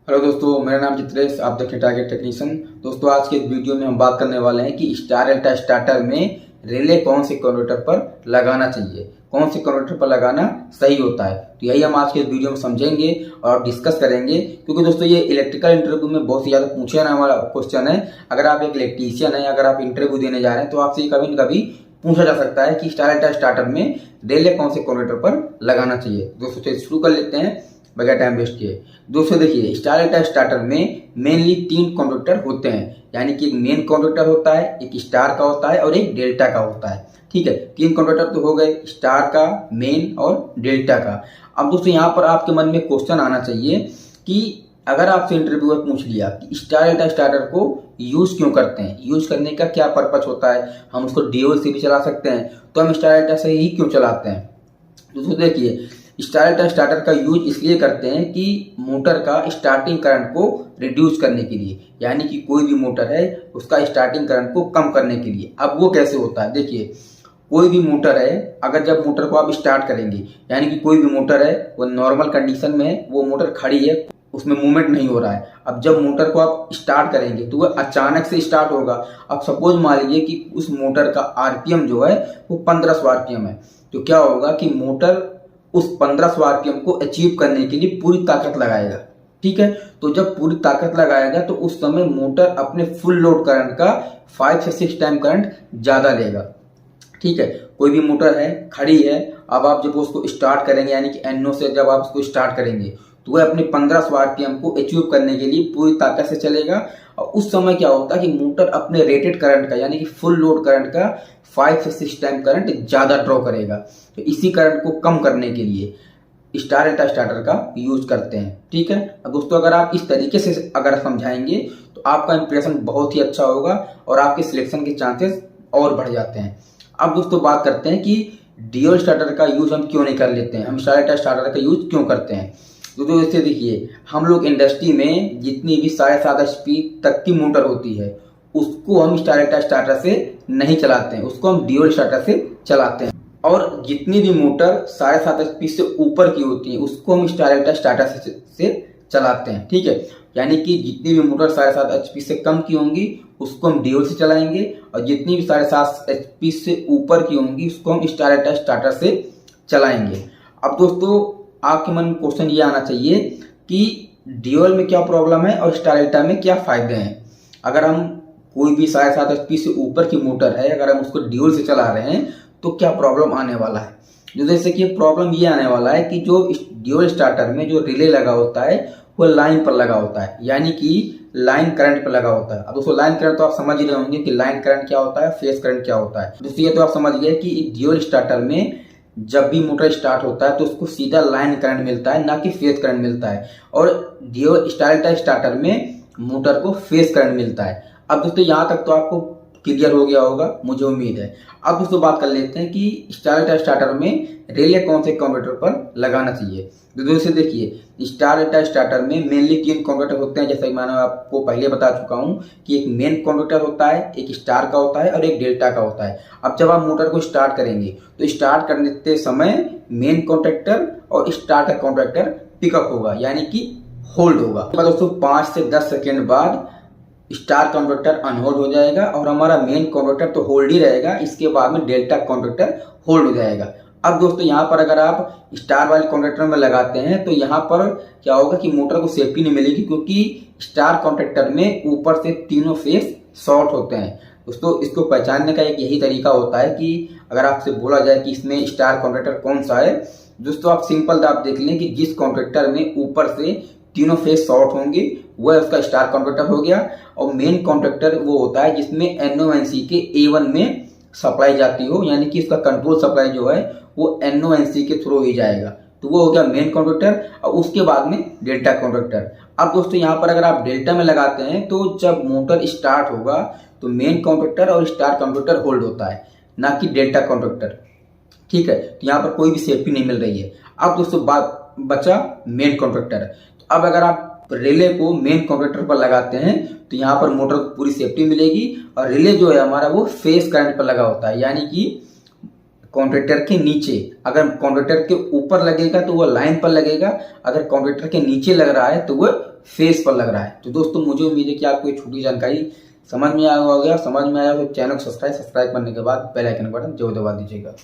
Hello दोस्तों, मेरा नाम चित्रेश, आप देखें टारगेट टेक्नीशियन। दोस्तों, आज के इस वीडियो में हम बात करने वाले हैं कि स्टार डेल्टा स्टार्टर में रिले कौन से कन्वर्टर पर लगाना चाहिए, कौन से कन्वर्टर पर लगाना सही होता है। तो यही हम आज के इस वीडियो में समझेंगे और डिस्कस करेंगे, क्योंकि दोस्तों ये इलेक्ट्रिकल इंटरव्यू में बहुत ही ज़्यादा पूछे जाने वाला क्वेश्चन है। अगर आप एक इलेक्ट्रीशियन है, अगर आप इंटरव्यू देने जा रहे हैं तो आपसे कभी न कभी पूछा जा सकता है कि स्टार डेल्टा स्टार्टर में रिले कौन से कन्वर्टर पर लगाना चाहिए। दोस्तों, चलिए शुरू कर लेते हैं बगैर टाइम वेस्ट किए। दोस्तों देखिए, स्टार डेल्टा स्टार्टर में मेनली 3 कन्वर्टर होते हैं, यानी कि एक मेन कन्वर्टर होता है, एक स्टार का होता है और एक डेल्टा का होता है। ठीक है, 3 कन्वर्टर तो हो गए, स्टार का, मेन और डेल्टा का। अब दोस्तों यहाँ पर आपके मन में क्वेश्चन आना चाहिए कि अगर आपसे इंटरव्यूअर पूछ लिया कि स्टार डेल्टा स्टार्टर को यूज क्यों करते हैं, यूज करने का क्या पर्पज होता है, हम उसको डीओएल से भी चला सकते हैं, तो हम स्टार डेल्टा से ही क्यों चलाते हैं। दोस्तों देखिए, स्टार डेल्टा स्टार्टर का यूज इसलिए करते हैं कि मोटर का स्टार्टिंग करंट को रिड्यूस करने के लिए, यानी कि कोई भी मोटर है उसका स्टार्टिंग करंट को कम करने के लिए। अब वो कैसे होता है, देखिए कोई भी मोटर है, अगर जब मोटर को आप स्टार्ट करेंगे, यानी कि कोई भी मोटर है वो नॉर्मल कंडीशन में है, वो मोटर खड़ी है, उसमें मूवमेंट नहीं हो रहा है। अब जब मोटर को आप स्टार्ट करेंगे तो वह अचानक से स्टार्ट होगा। अब सपोज मान लीजिए कि उस मोटर का आरपीएम जो है वो 1500 आरपीएम है, तो क्या होगा कि मोटर उस 1500 आरपीएम को अचीव करने के लिए पूरी ताकत लगाएगा। ठीक है, तो जब पूरी ताकत लगाएगा तो उस समय मोटर अपने फुल लोड करंट का 5 से 6 टाइम करंट ज्यादा लेगा। ठीक है, कोई भी मोटर है, खड़ी है, अब आप जब उसको स्टार्ट करेंगे, यानी कि एनओ से जब आप उसको स्टार्ट करेंगे तो वह अपने 1500 आरपीएम को अचीव करने के लिए पूरी ताकत से चलेगा। और उस समय क्या होता है कि मोटर अपने रेटेड करंट का, यानी कि फुल लोड करंट का 5 से 6 टाइम करंट ज्यादा ड्रॉ करेगा। तो इसी करंट को कम करने के लिए स्टार डेल्टा स्टार्टर का यूज करते हैं। ठीक है, अब दोस्तों अगर आप इस तरीके से अगर समझाएंगे तो आपका इंप्रेशन बहुत ही अच्छा होगा और आपके सिलेक्शन के चांसेस और बढ़ जाते हैं। अब दोस्तों बात करते हैं कि डीओएल स्टार्टर का यूज हम क्यों नहीं कर लेते हैं, हम स्टार डेल्टा स्टार्टर का यूज क्यों करते हैं। तो इससे देखिए, हम लोग इंडस्ट्री में जितनी भी 7.5 स्पीड तक की मोटर होती है उसको हम स्टार डेल्टा स्टार्टर से नहीं चलाते हैं, उसको हम डीओएल स्टार्टर से चलाते हैं। और जितनी भी मोटर 7.5 स्पीड से ऊपर की होती है उसको हम स्टार डेल्टा स्टार्टर से चलाते हैं। ठीक है, यानी कि जितनी भी मोटर 7.5 एचपी से कम की होंगी उसको हम डीओएल से चलाएंगे, और जितनी भी 7.5 एचपी से ऊपर की होंगी उसको हम स्टार डेल्टा स्टार्टर से चलाएंगे। अब दोस्तों आपके मन में क्वेश्चन ये आना चाहिए कि डीओएल में क्या प्रॉब्लम है और स्टार डेल्टा में क्या फायदे हैं। अगर हम कोई भी 7.5 एचपी से ऊपर की मोटर है, अगर हम उसको डीओएल से चला रहे हैं तो क्या प्रॉब्लम आने वाला है। जो जैसे कि प्रॉब्लम ये आने वाला है कि जो डीओएल स्टार्टर में जो रिले लगा होता है वो लाइन पर लगा होता है, यानी कि लाइन करंट पर लगा होता है। अब दोस्तों लाइन करंट तो आप समझ ही रहे होंगे कि लाइन करंट क्या होता है, फेज करंट क्या होता है। दोस्तों ये तो आप समझ गए कि डीओएल स्टार्टर में जब भी मोटर स्टार्ट होता है तो उसको सीधा लाइन करंट मिलता है, ना कि फेज करंट मिलता है। और डीओएल स्टार डेल्टा स्टार्टर में मोटर को फेज करंट मिलता है। अब दोस्तों यहाँ तक तो आपको क्लियर हो गया होगा, मुझे उम्मीद है। अब दोस्तों बात कर लेते हैं कि स्टार डेल्टा स्टार्टर में रिले कौन से कन्वर्टर पर लगाना चाहिए। तो दोस्तों देखिए, स्टार डेल्टा स्टार्टर में मेनली 3 कन्वर्टर होते हैं, जैसा कि मैंने आपको पहले बता चुका हूं कि एक मेन कन्वर्टर होता है, एक स्टार का होता है और एक डेल्टा का होता है। अब जब आप मोटर को स्टार्ट करेंगे तो स्टार्ट करते समय मेन कॉन्ट्रैक्टर और स्टार का कॉन्ट्रैक्टर पिकअप होगा, यानी कि होल्ड होगा। दोस्तों 5 से 10 सेकेंड बाद स्टार कन्वर्टर अनहोल्ड हो जाएगा और हमारा मेन कन्वर्टर तो होल्ड ही रहेगा। इसके बाद में डेल्टा कन्वर्टर होल्ड हो जाएगा। अब दोस्तों यहाँ पर अगर आप स्टार वाले कॉन्ट्रैक्टर में लगाते हैं तो यहाँ पर क्या होगा कि मोटर को सेफ्टी नहीं मिलेगी, क्योंकि स्टार कॉन्ट्रैक्टर में ऊपर से तीनों फेस शॉर्ट होते हैं। दोस्तों इसको पहचानने का एक यही तरीका होता है कि अगर आपसे बोला जाए कि इसमें स्टार कॉन्ट्रैक्टर कौन सा है, दोस्तों आप सिंपल आप देख लें कि जिस कॉन्ट्रैक्टर में ऊपर से तीनों फेस शॉर्ट होंगे वह उसका स्टार कॉन्ट्रैक्टर हो गया। और मेन कॉन्ट्रैक्टर वो होता है जिसमें एनओएनसी के A1 में सप्लाई जाती हो, यानी कि इसका कंट्रोल सप्लाई जो है वो एनओएनसी के थ्रू ही जाएगा, तो वो हो गया मेन कॉन्ट्रैक्टर। और उसके बाद में डेल्टा कॉन्ट्रैक्टर। अब दोस्तों यहाँ पर अगर आप डेल्टा में लगाते हैं तो जब मोटर स्टार्ट होगा तो मेन कॉन्ट्रैक्टर और स्टार कॉन्ट्रैक्टर होल्ड होता है, ना कि डेल्टा कॉन्ट्रैक्टर। ठीक है, तो यहाँ पर कोई भी सेफ्टी नहीं मिल रही है। अब दोस्तों बात बचा मेन कॉन्ट्रैक्टर। तो अब अगर आप रिले को मेन कॉन्ट्रैक्टर पर लगाते हैं तो यहाँ पर मोटर को पूरी सेफ्टी मिलेगी। और रिले जो है हमारा वो फेज करंट पर लगा होता है, यानी कि कॉन्ट्रैक्टर के नीचे। अगर कॉन्ट्रैक्टर के ऊपर लगेगा तो वह लाइन पर लगेगा, अगर कॉन्ट्रैक्टर के नीचे लग रहा है तो वह फेस पर लग रहा है। तो दोस्तों मुझे उम्मीद है कि आपको ये छोटी जानकारी समझ में आया होगा। समझ में आया तो चैनल को सब्सक्राइब करने के बाद बेल आइकन बटन जरूर दबा दीजिएगा।